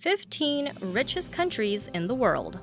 15 richest countries in the world.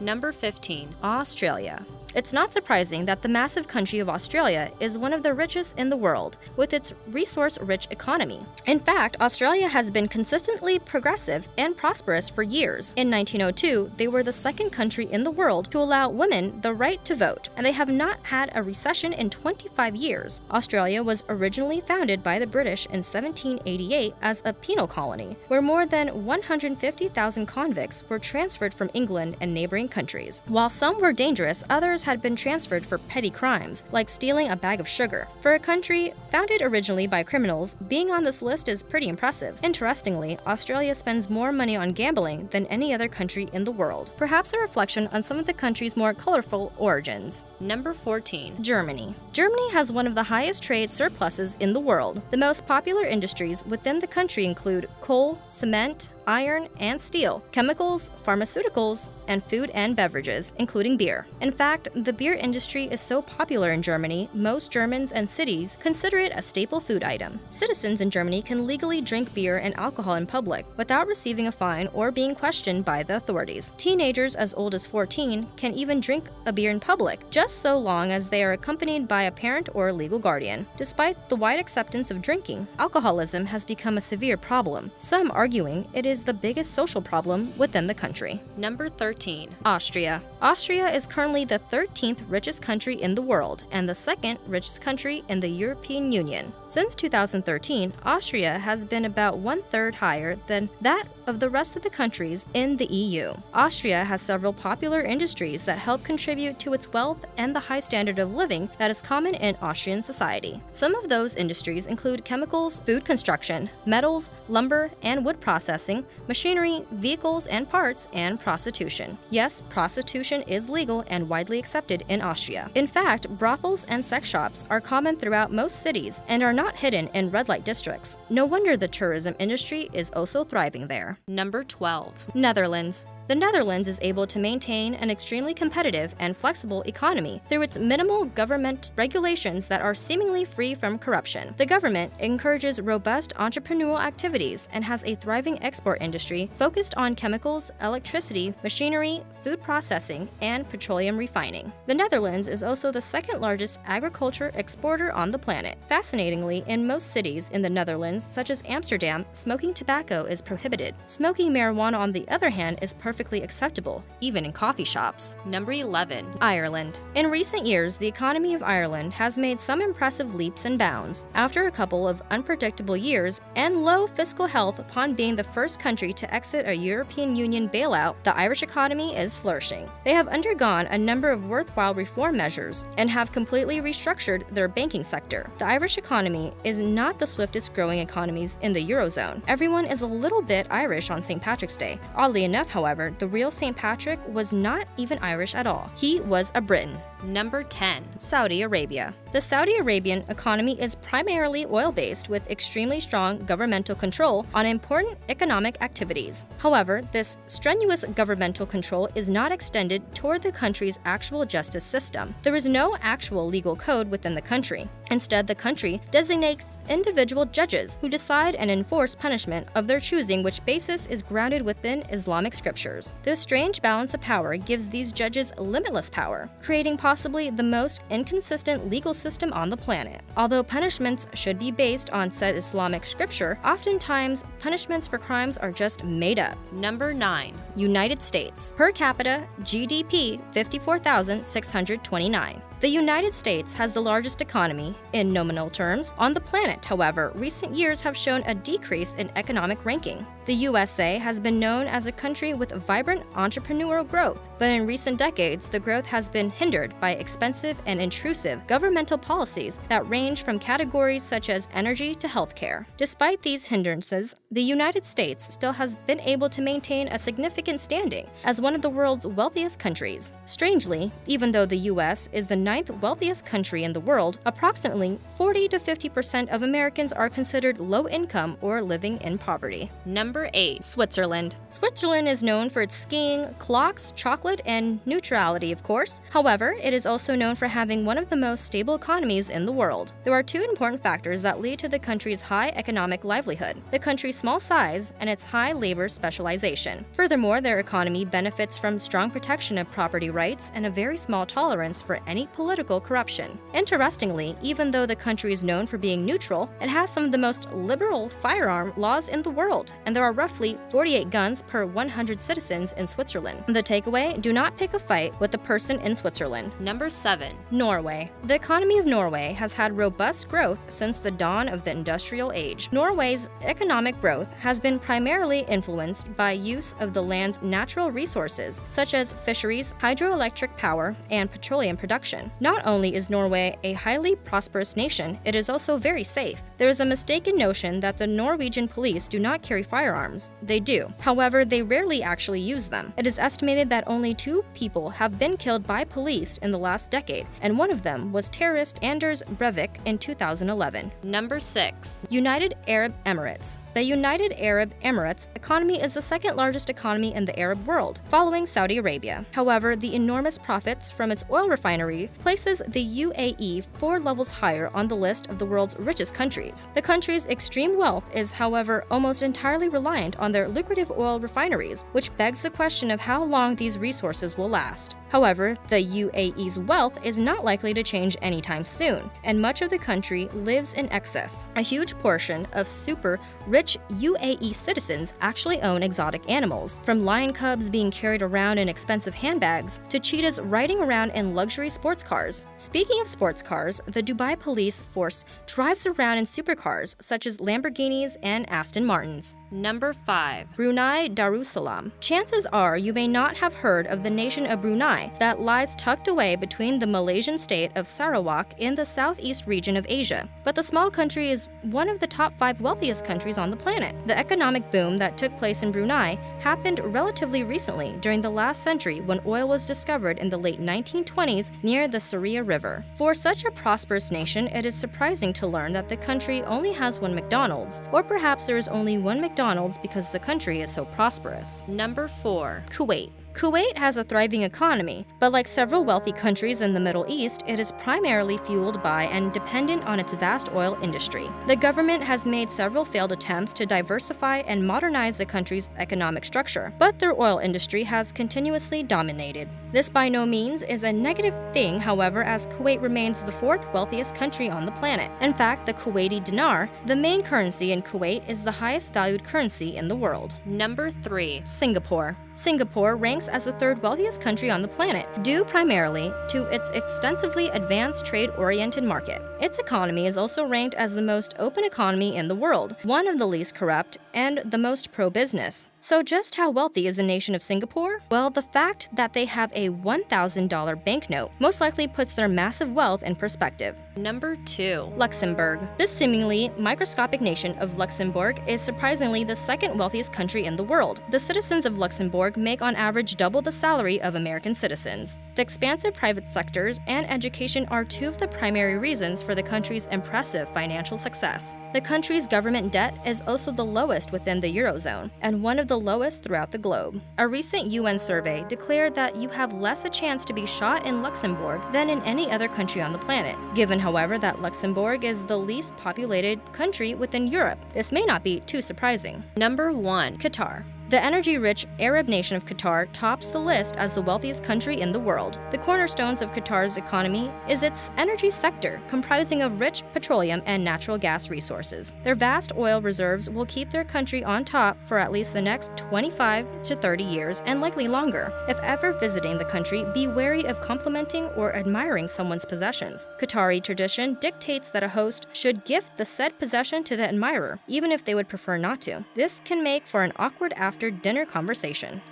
Number 15. Australia. It's not surprising that the massive country of Australia is one of the richest in the world, with its resource-rich economy. In fact, Australia has been consistently progressive and prosperous for years. In 1902, they were the second country in the world to allow women the right to vote, and they have not had a recession in 25 years. Australia was originally founded by the British in 1788 as a penal colony, where more than 150,000 convicts were transferred from England and neighboring countries. While some were dangerous, others had been transferred for petty crimes, like stealing a bag of sugar. For a country founded originally by criminals, being on this list is pretty impressive. Interestingly, Australia spends more money on gambling than any other country in the world, perhaps a reflection on some of the country's more colorful origins. Number 14. Germany. Germany has one of the highest trade surpluses in the world. The most popular industries within the country include coal, cement, iron and steel, chemicals, pharmaceuticals, and food and beverages, including beer. In fact, the beer industry is so popular in Germany, most Germans and cities consider it a staple food item. Citizens in Germany can legally drink beer and alcohol in public without receiving a fine or being questioned by the authorities. Teenagers as old as 14 can even drink a beer in public, just so long as they are accompanied by a parent or a legal guardian. Despite the wide acceptance of drinking, alcoholism has become a severe problem, some arguing it is the biggest social problem within the country. Number 13. Austria. Austria is currently the 13th richest country in the world and the second richest country in the European Union. Since 2013, Austria has been about 1/3 higher than that of the rest of the countries in the EU. Austria has several popular industries that help contribute to its wealth and the high standard of living that is common in Austrian society. Some of those industries include chemicals, food construction, metals, lumber and wood processing, machinery, vehicles and parts, and prostitution. Yes, prostitution is legal and widely accepted in Austria. In fact, brothels and sex shops are common throughout most cities and are not hidden in red light districts. No wonder the tourism industry is also thriving there. Number 12. Netherlands. The Netherlands is able to maintain an extremely competitive and flexible economy through its minimal government regulations that are seemingly free from corruption. The government encourages robust entrepreneurial activities and has a thriving export industry focused on chemicals, electricity, machinery, food processing, and petroleum refining. The Netherlands is also the second largest agriculture exporter on the planet. Fascinatingly, in most cities in the Netherlands, such as Amsterdam, smoking tobacco is prohibited. Smoking marijuana, on the other hand, is perfectly acceptable, even in coffee shops. Number 11. Ireland. In recent years, the economy of Ireland has made some impressive leaps and bounds. After a couple of unpredictable years and low fiscal health upon being the first country to exit a European Union bailout, the Irish economy is flourishing. They have undergone a number of worthwhile reform measures and have completely restructured their banking sector. The Irish economy is not the swiftest growing economies in the Eurozone. Everyone is a little bit Irish on St. Patrick's Day. Oddly enough, however, the real St. Patrick was not even Irish at all. He was a Briton. Number 10. Saudi Arabia. The Saudi Arabian economy is primarily oil-based with extremely strong governmental control on important economic activities. However, this strenuous governmental control is not extended toward the country's actual justice system. There is no actual legal code within the country. Instead, the country designates individual judges who decide and enforce punishment of their choosing, which basis is grounded within Islamic scriptures. This strange balance of power gives these judges limitless power, creating possibly the most inconsistent legal system on the planet. Although punishments should be based on said Islamic scripture, oftentimes punishments for crimes are just made up. Number 9. United States. Per capita GDP 54,629. The United States has the largest economy, in nominal terms, on the planet. However, recent years have shown a decrease in economic ranking. The USA has been known as a country with vibrant entrepreneurial growth, but in recent decades, the growth has been hindered by expensive and intrusive governmental policies that range from categories such as energy to healthcare. Despite these hindrances, the United States still has been able to maintain a significant standing as one of the world's wealthiest countries. Strangely, even though the US is the ninth wealthiest country in the world, approximately 40 to 50% of Americans are considered low income or living in poverty. Number 8. Switzerland. Switzerland is known for its skiing, clocks, chocolate, and neutrality, of course. However, it is also known for having one of the most stable economies in the world. There are two important factors that lead to the country's high economic livelihood: the country's small size and its high labor specialization. Furthermore, their economy benefits from strong protection of property rights and a very small tolerance for any political corruption. Interestingly, even though the country is known for being neutral, it has some of the most liberal firearm laws in the world, and there are roughly 48 guns per 100 citizens in Switzerland. The takeaway: do not pick a fight with the person in Switzerland. Number 7. Norway. The economy of Norway has had robust growth since the dawn of the industrial age. Norway's economic growth has been primarily influenced by use of the land's natural resources, such as fisheries, hydroelectric power, and petroleum production. Not only is Norway a highly prosperous nation, it is also very safe. There is a mistaken notion that the Norwegian police do not carry firearms. They do. However, they rarely actually use them. It is estimated that only 2 people have been killed by police in the last decade, and one of them was terrorist Anders Breivik in 2011. Number 6. United Arab Emirates. The United Arab Emirates economy is the second largest economy in the Arab world, following Saudi Arabia. However, the enormous profits from its oil refinery places the UAE 4 levels higher on the list of the world's richest countries. The country's extreme wealth is, however, almost entirely reliant on their lucrative oil refineries, which begs the question of how long these resources will last. However, the UAE's wealth is not likely to change anytime soon, and much of the country lives in excess. A huge portion of super rich UAE citizens actually own exotic animals, from lion cubs being carried around in expensive handbags to cheetahs riding around in luxury sports cars. Speaking of sports cars, the Dubai police force drives around in supercars such as Lamborghinis and Aston Martins. Number 5. Brunei Darussalam. Chances are you may not have heard of the nation of Brunei that lies tucked away between the Malaysian state of Sarawak in the southeast region of Asia. But the small country is one of the top 5 wealthiest countries on the planet. The economic boom that took place in Brunei happened relatively recently during the last century when oil was discovered in the late 1920s near the Saria River. For such a prosperous nation, it is surprising to learn that the country only has one McDonald's, or perhaps there is only one McDonald's because the country is so prosperous. Number 4. Kuwait. Kuwait has a thriving economy, but like several wealthy countries in the Middle East, it is primarily fueled by and dependent on its vast oil industry. The government has made several failed attempts to diversify and modernize the country's economic structure, but their oil industry has continuously dominated. This by no means is a negative thing, however, as Kuwait remains the 4th wealthiest country on the planet. In fact, the Kuwaiti dinar, the main currency in Kuwait, is the highest valued currency in the world. Number 3. Singapore. Singapore ranks as the 3rd wealthiest country on the planet, due primarily to its extensively advanced trade-oriented market. Its economy is also ranked as the most open economy in the world, one of the least corrupt, and the most pro-business. So just how wealthy is the nation of Singapore? Well, the fact that they have a $1,000 banknote most likely puts their massive wealth in perspective. Number 2. Luxembourg. This seemingly microscopic nation of Luxembourg is surprisingly the 2nd wealthiest country in the world. The citizens of Luxembourg make on average double the salary of American citizens. The expansive private sectors and education are 2 of the primary reasons for the country's impressive financial success. The country's government debt is also the lowest within the Eurozone, and one of the lowest throughout the globe. A recent UN survey declared that you have less a chance to be shot in Luxembourg than in any other country on the planet. Given, however, that Luxembourg is the least populated country within Europe, this may not be too surprising. Number 1. Qatar. The energy-rich Arab nation of Qatar tops the list as the wealthiest country in the world. The cornerstones of Qatar's economy is its energy sector, comprising of rich petroleum and natural gas resources. Their vast oil reserves will keep their country on top for at least the next 25 to 30 years and likely longer. If ever visiting the country, be wary of complimenting or admiring someone's possessions. Qatari tradition dictates that a host should gift the said possession to the admirer, even if they would prefer not to. This can make for an awkward after-dinner conversation.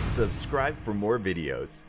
Subscribe for more videos.